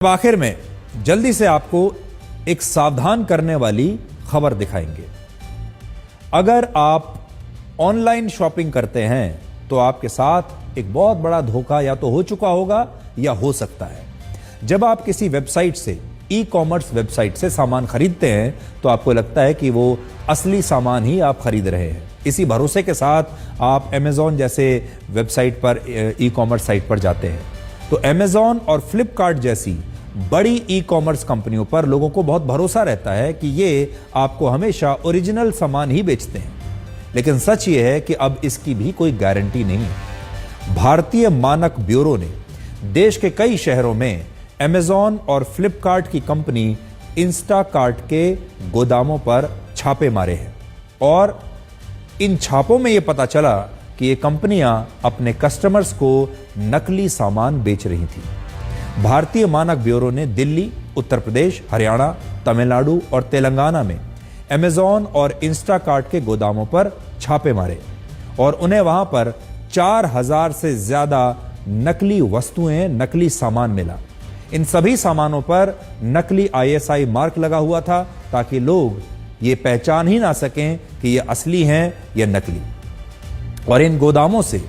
अब आखिर में जल्दी से आपको एक सावधान करने वाली खबर दिखाएंगे। अगर आप ऑनलाइन शॉपिंग करते हैं तो आपके साथ एक बहुत बड़ा धोखा या तो हो चुका होगा या हो सकता है। जब आप किसी वेबसाइट से, ई कॉमर्स वेबसाइट से सामान खरीदते हैं तो आपको लगता है कि वो असली सामान ही आप खरीद रहे हैं। इसी भरोसे के साथ आप अमेज़न जैसे वेबसाइट पर, ई कॉमर्स साइट पर जाते हैं तो अमेज़न और फ्लिपकार्ट जैसी बड़ी ई कॉमर्स कंपनियों पर लोगों को बहुत भरोसा रहता है कि ये आपको हमेशा ओरिजिनल सामान ही बेचते हैं। लेकिन सच ये है कि अब इसकी भी कोई गारंटी नहीं है। भारतीय मानक ब्यूरो ने देश के कई शहरों में अमेज़न और फ्लिपकार्ट की कंपनी इंस्टाकार्ट के गोदामों पर छापे मारे हैं और इन छापों में यह पता चला कि ये कंपनियां अपने कस्टमर्स को नकली सामान बेच रही थी। भारतीय मानक ब्यूरो ने दिल्ली, उत्तर प्रदेश, हरियाणा, तमिलनाडु और तेलंगाना में अमेज़न और इंस्टाकार्ट के गोदामों पर छापे मारे और उन्हें वहां पर 4000 से ज्यादा नकली वस्तुएं, नकली सामान मिला। इन सभी सामानों पर नकली ISI मार्क लगा हुआ था ताकि लोग ये पहचान ही ना सकें कि ये असली हैं या नकली। और इन गोदामों से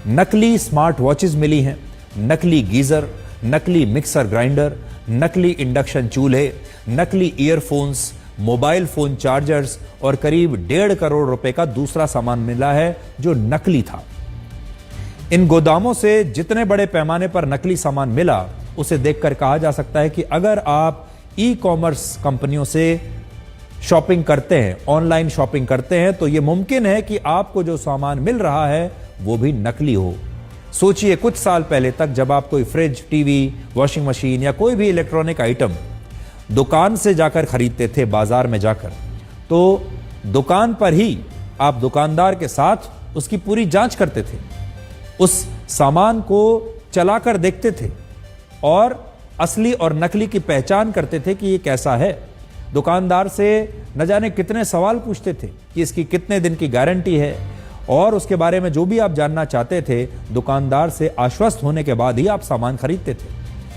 नकली स्मार्ट वॉचेस मिली हैं, नकली गीजर, नकली मिक्सर ग्राइंडर, नकली इंडक्शन चूल्हे, नकली ईयरफोन्स, मोबाइल फोन चार्जर्स और करीब 1.5 करोड़ रुपए का दूसरा सामान मिला है जो नकली था। इन गोदामों से जितने बड़े पैमाने पर नकली सामान मिला उसे देखकर कहा जा सकता है कि अगर आप ई कॉमर्स कंपनियों से शॉपिंग करते हैं, ऑनलाइन शॉपिंग करते हैं तो यह मुमकिन है कि आपको जो सामान मिल रहा है वो भी नकली हो। सोचिए, कुछ साल पहले तक जब आप कोई फ्रिज, टीवी, वॉशिंग मशीन या कोई भी इलेक्ट्रॉनिक आइटम दुकान से जाकर खरीदते थे, बाजार में जाकर, तो दुकान पर ही आप दुकानदार के साथ उसकी पूरी जांच करते थे, उस सामान को चलाकर देखते थे और असली और नकली की पहचान करते थे कि ये कैसा है। दुकानदार से न जाने कितने सवाल पूछते थे कि इसकी कितने दिन की गारंटी है और उसके बारे में जो भी आप जानना चाहते थे, दुकानदार से आश्वस्त होने के बाद ही आप सामान खरीदते थे।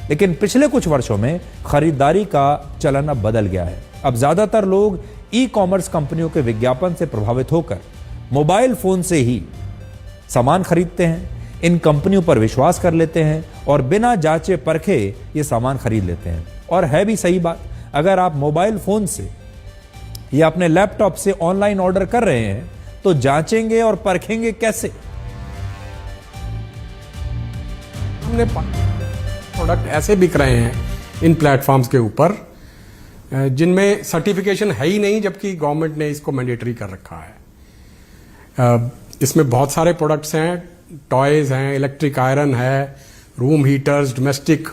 लेकिन पिछले कुछ वर्षों में खरीदारी का चलन अब बदल गया है। अब ज्यादातर लोग ई कॉमर्स कंपनियों के विज्ञापन से प्रभावित होकर मोबाइल फोन से ही सामान खरीदते हैं, इन कंपनियों पर विश्वास कर लेते हैं और बिना जांचे परखे ये सामान खरीद लेते हैं। और है भी सही बात, अगर आप मोबाइल फोन से या अपने लैपटॉप से ऑनलाइन ऑर्डर कर रहे हैं तो जांचेंगे और परखेंगे कैसे? हमने प्रोडक्ट ऐसे बिक रहे हैं इन प्लेटफॉर्म्स के ऊपर जिनमें सर्टिफिकेशन है ही नहीं, जबकि गवर्नमेंट ने इसको मैंडेटरी कर रखा है। इसमें बहुत सारे प्रोडक्ट्स हैं, टॉयज हैं, इलेक्ट्रिक आयरन है, room heaters, domestic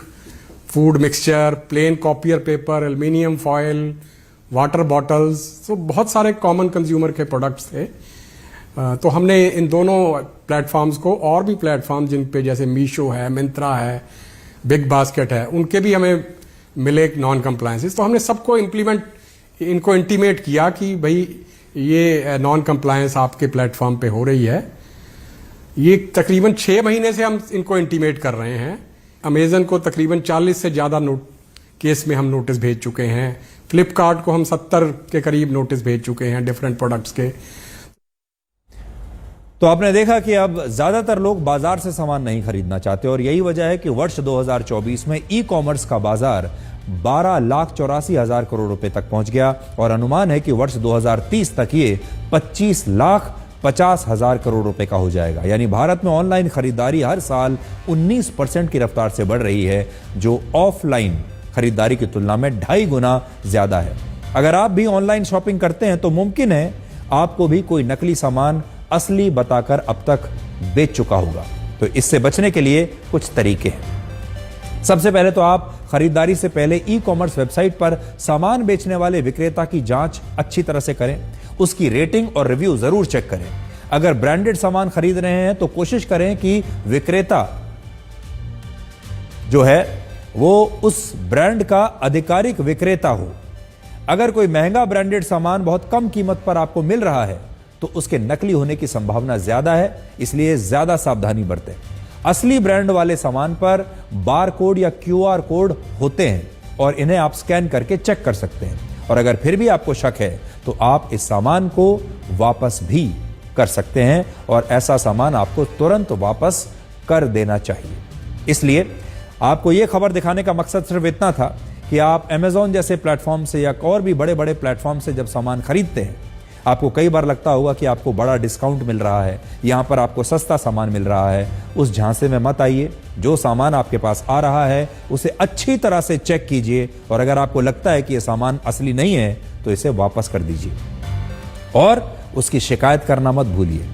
food mixture, plain copier paper, aluminium foil, water bottles, तो बहुत सारे कॉमन कंज्यूमर के प्रोडक्ट्स थे। तो हमने इन दोनों प्लेटफॉर्म्स को, और भी प्लेटफॉर्म जिन पे जैसे मीशो है, मिंत्रा है, बिग बास्केट है, उनके भी हमें मिले नॉन कंप्लायंसेस। तो हमने सबको इनको इंटीमेट किया कि भाई ये नॉन कंप्लायंस आपके प्लेटफॉर्म पे हो रही है। ये तकरीबन 6 महीने से हम इनको इंटीमेट कर रहे हैं। अमेज़न को तकरीबन 40 से ज्यादा केस में हम नोटिस भेज चुके हैं। फ्लिपकार्ट को हम 70 के करीब नोटिस भेज चुके हैं डिफरेंट प्रोडक्ट्स के। तो आपने देखा कि अब ज्यादातर लोग बाजार से सामान नहीं खरीदना चाहते और यही वजह है कि वर्ष 2024 में ई कॉमर्स का बाजार 12,84,000 करोड़ रुपए तक पहुंच गया और अनुमान है कि वर्ष 2030 तक ये 25,50,000 करोड़ रुपए का हो जाएगा। यानी भारत में ऑनलाइन खरीदारी हर साल 19% की रफ्तार से बढ़ रही है, जो ऑफलाइन खरीदारी की तुलना में 2.5 गुना ज्यादा है। अगर आप भी ऑनलाइन शॉपिंग करते हैं तो मुमकिन है आपको भी कोई नकली सामान असली बताकर अब तक बेच चुका होगा। तो इससे बचने के लिए कुछ तरीके हैं। सबसे पहले तो आप खरीदारी से पहले ई कॉमर्स वेबसाइट पर सामान बेचने वाले विक्रेता की जांच अच्छी तरह से करें, उसकी रेटिंग और रिव्यू जरूर चेक करें। अगर ब्रांडेड सामान खरीद रहे हैं तो कोशिश करें कि विक्रेता जो है वो उस ब्रांड का आधिकारिक विक्रेता हो। अगर कोई महंगा ब्रांडेड सामान बहुत कम कीमत पर आपको मिल रहा है तो उसके नकली होने की संभावना ज्यादा है, इसलिए ज्यादा सावधानी बरतें। असली ब्रांड वाले सामान पर बार कोड या QR कोड होते हैं और इन्हें आप स्कैन करके चेक कर सकते हैं। और अगर फिर भी आपको शक है तो आप इस सामान को वापस भी कर सकते हैं और ऐसा सामान आपको तुरंत वापस कर देना चाहिए। इसलिए आपको यह खबर दिखाने का मकसद सिर्फ इतना था कि आप Amazon जैसे प्लेटफॉर्म से या और भी बड़े बड़े प्लेटफॉर्म से जब सामान खरीदते हैं, आपको कई बार लगता होगा कि आपको बड़ा डिस्काउंट मिल रहा है, यहां पर आपको सस्ता सामान मिल रहा है। उस झांसे में मत आइए। जो सामान आपके पास आ रहा है उसे अच्छी तरह से चेक कीजिए और अगर आपको लगता है कि यह सामान असली नहीं है तो इसे वापस कर दीजिए और उसकी शिकायत करना मत भूलिए।